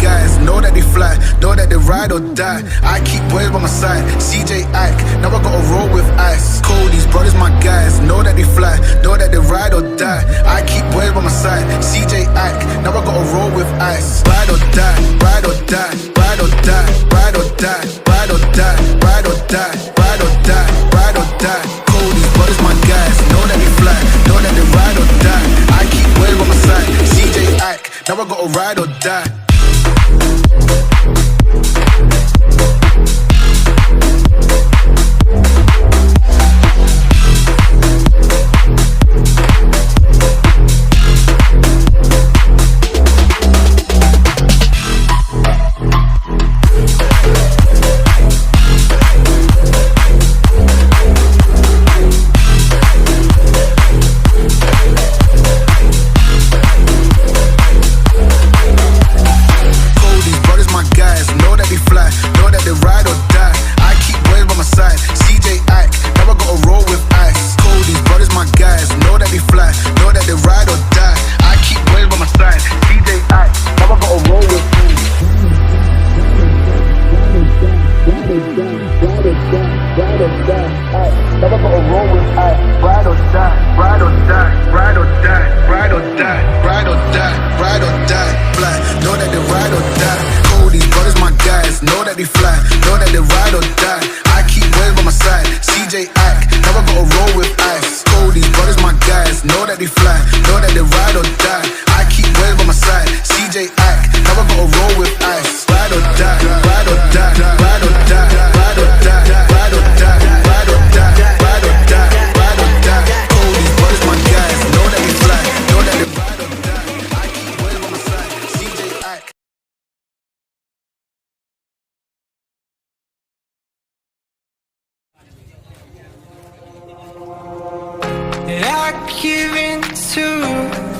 guys, know that they fly, know that they ride or die. I keep boys by my side, CJ Ike, now I gotta roll with ice. Cody's brothers, my guys, know that they fly, know that they ride or die. I keep boys by my side, CJ Ike, now I gotta roll with ice. Ride or die, ride or die, ride or die, ride or die, ride or die, ride or die, ride or die, ride or die. Cody's brothers, my guys, know that they fly, know that they ride or die. I keep boys by my side, CJ Ike, now I gotta ride or die. I give in to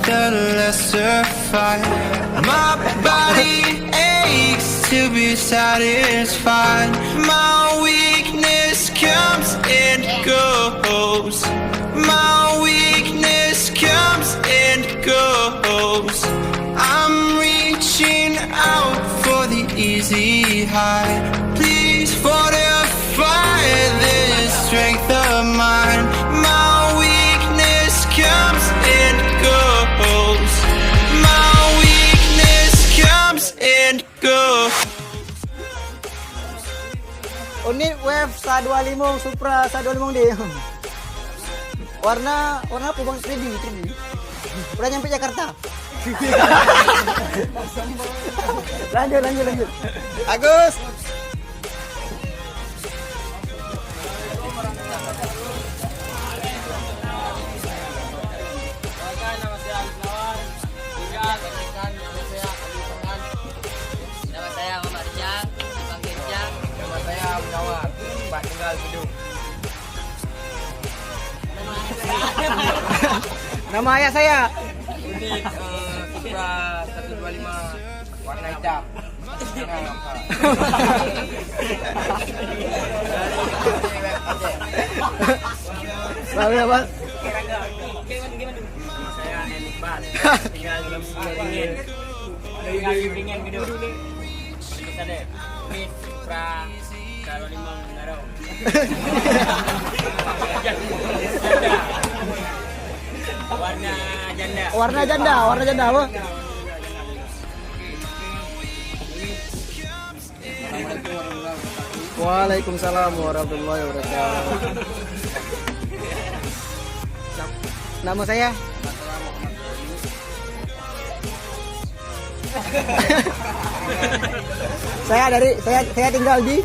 the lesser fight. My body aches to be satisfied. My weakness comes and goes. My weakness comes and goes. I'm reaching out for the easy high. Please fortify this strength of mine. My weakness comes and goes. My weakness comes and goes. Unit Wave sa 25 Supra sa 25D. Warna apa bang? 3D. Udah nyampe Jakarta. lanjut. Agus. Nama saya Muhammad Rijal, dipanggil Rijal. Nama saya Munawar, Pak tinggal Gedung. Nama ayah saya. Unit Supra 125 warna hitam. Lalu apa? Nama saya Iqbal, tinggal di Beringin Gedung. Kita deh, unit Supra 125 Garong. Warna janda apa? Waalaikumsalam warahmatullahi wabarakatuh. Nama saya saya tinggal di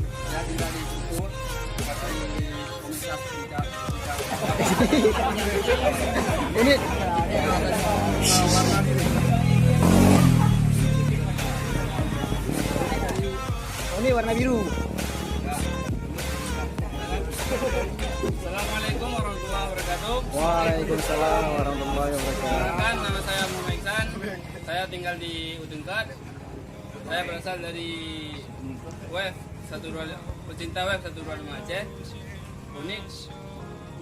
ini ini warna biru. Assalamualaikum warahmatullahi wabarakatuh. Waalaikumsalam warahmatullahi wabarakatuh. Perkenalkan, nama saya Muhammad Iksan. Saya tinggal di Udengkat. Saya berasal dari Wave 125, pecinta Wave 125 Aceh. Unit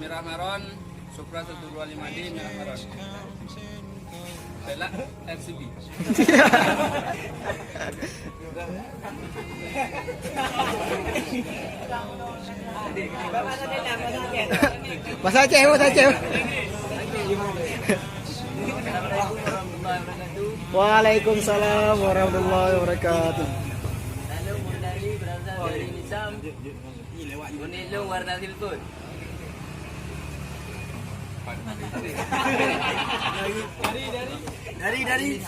Merah Maron, Supra 125D Merah Maron. Bela RCB. Bahasa Aceh, bahasa Aceh. Waalaikumsalam warahmatullahi wabarakatuh. Lalu Mundari berasal dari Nisam. Unilung warna silput. Dari.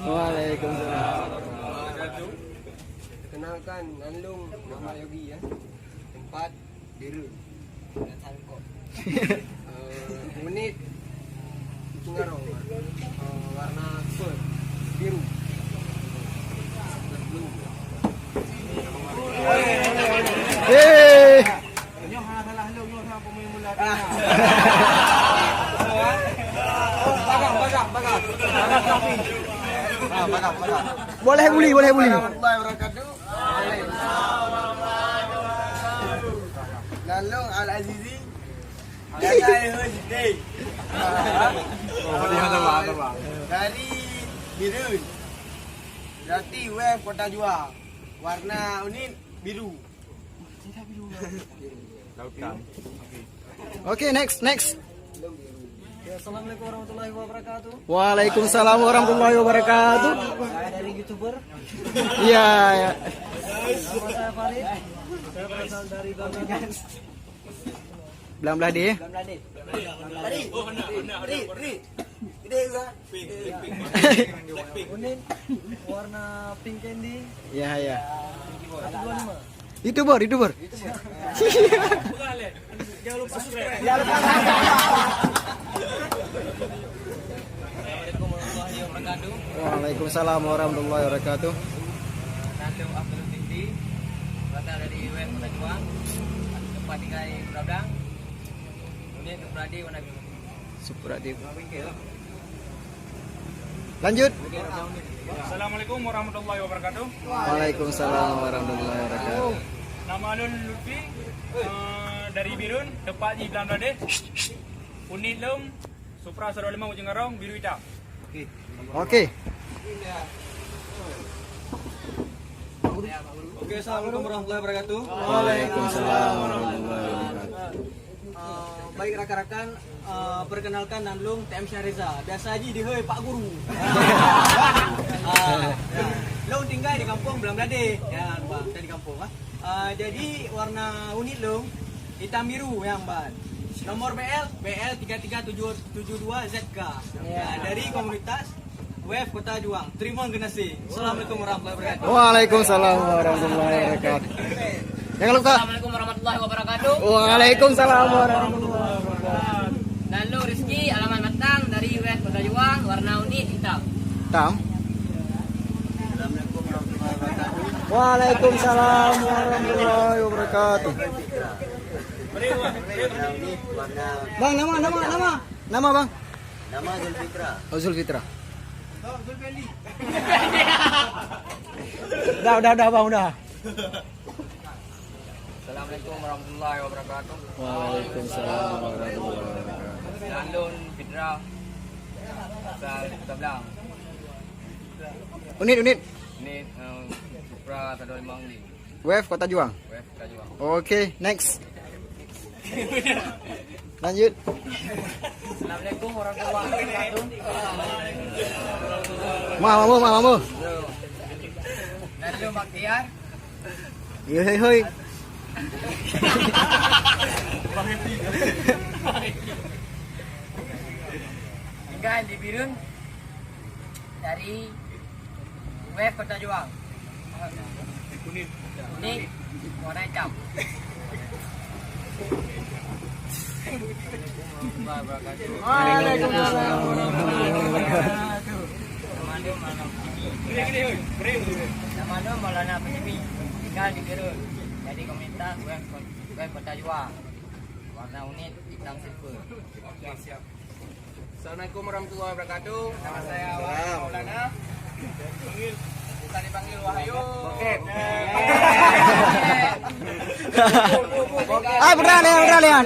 Waalaikumsalam. Kenalkan, Nanlung, nama Yogi ya. Tempat Dirun. Unit Cingarong. Warna fur biru. Hei. Boleh buli. Nanlung Al-Azizi. Dari Dirun. Berarti web Kota Juang. Warna unit biru. Oke, next. Assalamualaikum warahmatullahi wabarakatuh. Waalaikumsalam warahmatullahi wabarakatuh. Saya dari YouTuber. Iya. Nama saya Farid. Saya berasal dari Bangladesh. Belah dia. Unit warna pink candy. Ya. 125. YouTuber. Jangan lupa subscribe. Assalamualaikum warahmatullahi wabarakatuh. Waalaikumsalam warahmatullahi wabarakatuh. Nanlung Abdul Tinggi. Berasal dari UM Kota Juang. Tempat tinggal di Berabdang. Unit Supradi warna biru. Supradeep. Lanjut. Assalamualaikum warahmatullahi wabarakatuh. Waalaikumsalam warahmatullahi wabarakatuh. Nama Alun Lutfi dari Birun, tepat di Bangladesh. Unit Lum, Supra 125 Ujung Garong, biru hitam. Oke. Oke, assalamualaikum warahmatullahi wabarakatuh. Waalaikumsalam warahmatullahi wabarakatuh. Baik rekan-rekan, perkenalkan Nanlung TM Syahriza. Biasa aja dihoi Pak Guru. Long tinggal di kampung Bangladesh. Ya, Bang, saya di kampung. Jadi warna unit Long hitam biru yang Bang. Nomor BL 33772ZK. Dari komunitas WF Kota Juang. Terima kasih. Assalamualaikum warahmatullahi wabarakatuh. Waalaikumsalam warahmatullahi wabarakatuh. Jangan lupa. Assalamualaikum warahmatullahi wabarakatuh. Waalaikumsalam warahmatullahi wabarakatuh. Lalu Rizky alamat Matang dari UM Kota Juang, warna unit hitam. Tam. Waalaikumsalam warahmatullahi wabarakatuh. Bang, nama bang. Nama Zulfitra. Oh, Zulfitra. Udah bang, udah. Assalamualaikum warahmatullahi wabarakatuh. Waalaikumsalam warahmatullahi wabarakatuh. Landun Fitra asal Kota Belang. Unit. Ini Supra 125 unit. WF Kota Juang. WF Kota Juang. Oke, next. Lanjut. Assalamualaikum warahmatullahi wabarakatuh. Mamu. Landun Baktiar. Hoi. Tinggal di Birun dari WF Kota Juang. Ini warna hitam. Waalaikumsalam warahmatullahi wabarakatuh. Nama Nur Maulana Penyepi. Tinggal di Birun. Jadi komunitas WF Kota Juang. Warna unit hitam silver. Siap. Assalamualaikum warahmatullahi wabarakatuh. Nama saya Maulana. Bukan dipanggil Wahyu. Beralihan.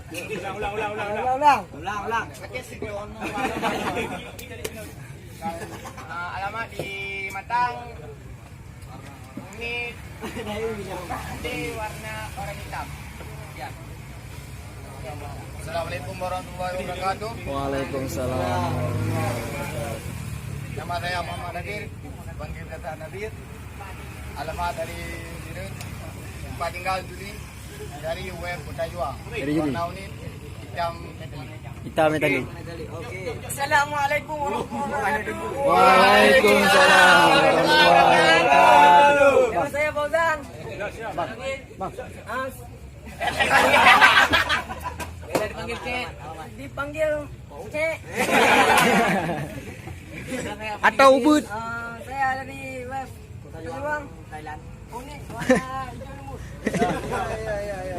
Ulang. Alamat di Matang. Unit di warna oranye hitam. Ya. Assalamualaikum warahmatullahi wabarakatuh. Waalaikumsalam. Nama saya Muhammad Nadir, panggil kata Nadir. Alamat dari Birun, tempat tinggal Juli, dari UM Kota Juang. Dari Juli. Warna unit hitam metalik. Hitam metalik. Assalamualaikum warahmatullahi wabarakatuh. Waalaikumsalam warahmatullahi wabarakatuh. Nama saya Fauzan. Bang. Dipanggil Cek. Dipanggil Cek. Atau Ubud. Saya dari web Kota Juang, Thailand. Unik warna hijau lembut.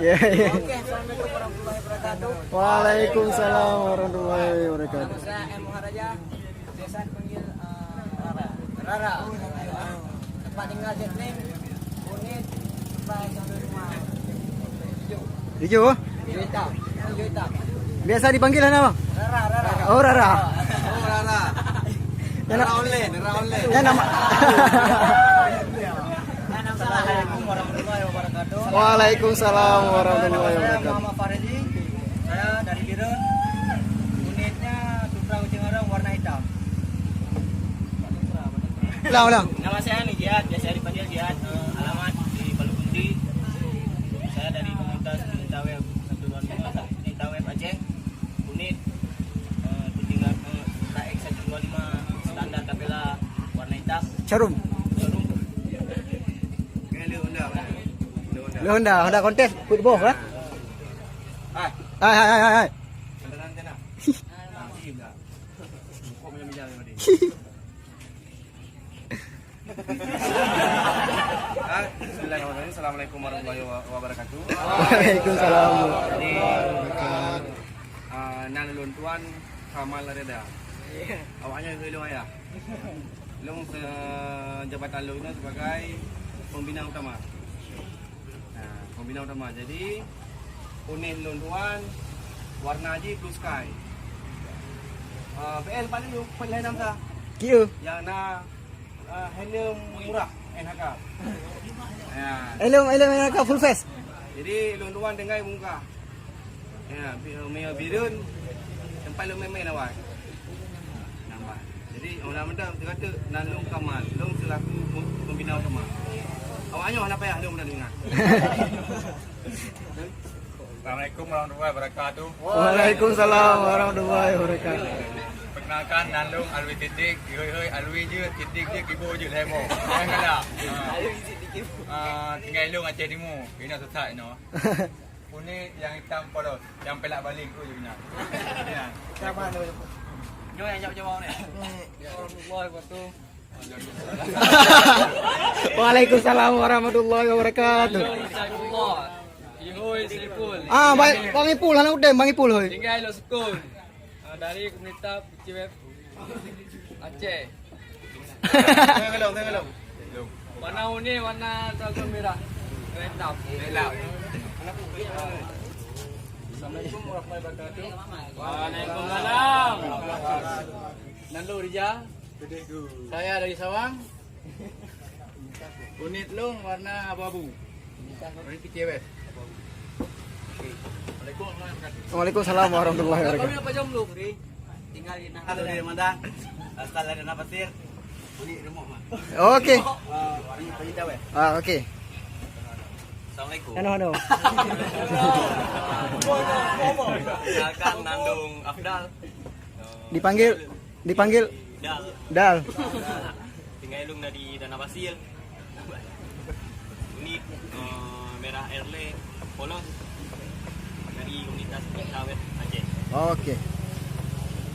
Ya. Oke, assalamualaikum warahmatullahi wabarakatuh. Waalaikumsalam warahmatullahi wabarakatuh. Nama saya M. Maharaja. Biasa dipanggil Rara. Tempat tinggal Jetling. Unit sampai 1 rumah. Hijau. Hijau hitam. Hijau hitam. Biasa dipanggil apa, Bang? Rara. Oh, Rara. Ya nama. Assalamualaikum warahmatullahi wabarakatuh. Waalaikumsalam warahmatullahi Saya wabarakatuh. Muhammad Faridi. Saya dari Birun. Unitnya Supra Kucing Arang warna hitam. Ulang. Nama saya Nijiat, biasa dipanggil Jiat. Alamat di Balukunti. Saya dari komunitas Pecinta Web 125 Pecinta Web Aceh. Unit tinggal KX125 standar kapela warna hitam. Charum. Honda kontes football lah. Hai. Bismillahirrahmanirrahim. Assalamualaikum warahmatullahi wabarakatuh. Waalaikumsalam. Jadi nalulun tuan Kamal Reda. Awaknya ilung ayah. Ilung jabatan lu ini sebagai pembina utama. Nah, pembina utama. Jadi unit lun tuan warna haji blue sky. PL paling lu pilihan namanya Kira. yang na helm murah NHK. Ya. Elok ka full face. Jadi luan dengai muka. Ya, Mia Birun tempat lu main awak. Nampak. Jadi orang muda dia kata Nalung Kamal, long selaku pembina utama. Awaknya mana payah lu muda dengar. Assalamualaikum warahmatullahi wabarakatuh. Waalaikumsalam warahmatullahi wabarakatuh. Perkenalkan Nalung Alwi Titik. Hoi Alwi je, Titik je, Kibo je lemo. Janganlah. Tinggal Long Aceh Timur. Ini susah no. Kuning yang hitam polos, yang pelak baling tu je bina. Ya. Siapa anda? Jom yang jawab ni. Warahmatullahi wabarakatuh. Waalaikumsalam warahmatullahi wabarakatuh. Ihoi Saiful. Bang Ipul anak udem Bang Ipul hoi. Tinggal lo sekol. Dari komunitas PCWF Aceh. Tengok. Warna uni warna salju merah. Hitam. Assalamualaikum warahmatullahi wabarakatuh. Waalaikumsalam. Nando Rija. Saya dari Sawang. Unit long warna abu-abu. Dari PCWF. Waalaikumsalam warahmatullahi wabarakatuh. Kami apa jam lu? Tinggal di Nahar dari Mandang. Asal dari Napasir. Ini rumah mah. Okey. Ini Pecinta Web. Okey. Assalamualaikum. Hano. Kenalkan Nandung Afdal. Dipanggil Dal. Tinggal lung dari Dana Pasir. Ini Merah Erle Polos dari komunitas Pecinta Web Aceh. Okey.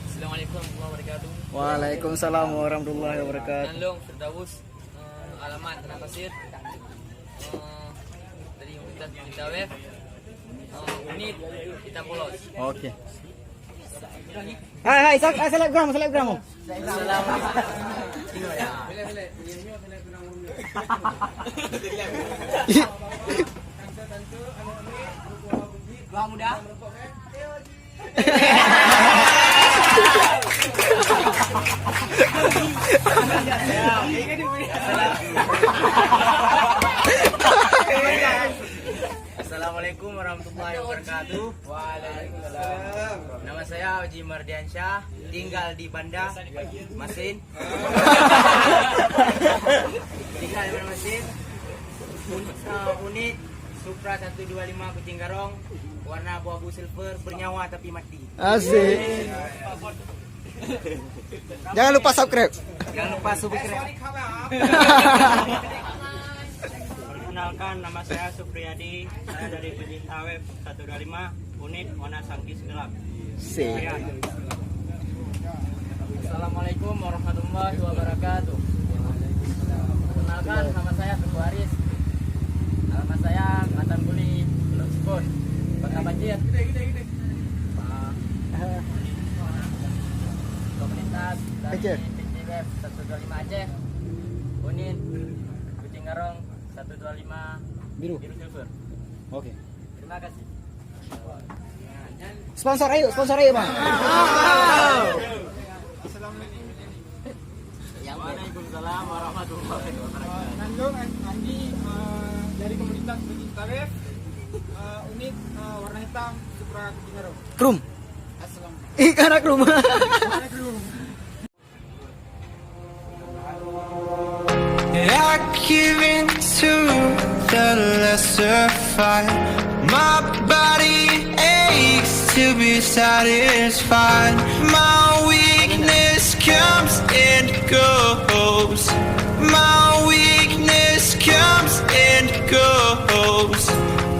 Assalamualaikum warahmatullahi wabarakatuh. Waalaikumsalam warahmatullahi wabarakatuh. Nandung Firdaus, alamat Dana Pasir. Dari komunitas Pecinta Web. Unit Hitam Polos. Okey. Hai, selebgram. Dua muda. Assalamualaikum warahmatullahi wabarakatuh. Waalaikumsalam. Nama saya Oji Mardiansyah, tinggal di Banda Masin. Tinggal di Banda Masin. Unit Supra 125 Kucing Garong, warna abu-abu silver, bernyawa tapi mati. Asik. Jangan lupa subscribe. Jangan lupa subscribe. Perkenalkan, nama saya Supriyadi, saya dari pecinta web 125, unit warna sangkis gelap. Sik. Assalamualaikum warahmatullahi wabarakatuh. Perkenalkan, nama saya Teguh Aris. Nama saya Mantan Kuli Lutfun, Kota Banjir. Komunitas dari Aceh. PT Web 125 Aceh, unit Kucing Garong 125 Biru. Silver. Oke. Terima kasih. Sponsor ayo Bang. Waalaikumsalam warahmatullahi wabarakatuh. Nandong Andi dari komunitas pecinta web, unit warna hitam Supra Kucing Garong. Krum. Assalamualaikum. Karena krum. I give in to the lesser fight. My body aches to be satisfied. My weakness comes and goes. My weakness comes and goes.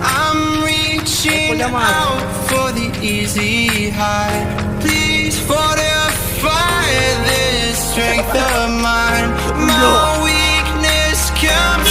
I'm reaching out for the easy high. Please fortify this strength of mine. My weakness comes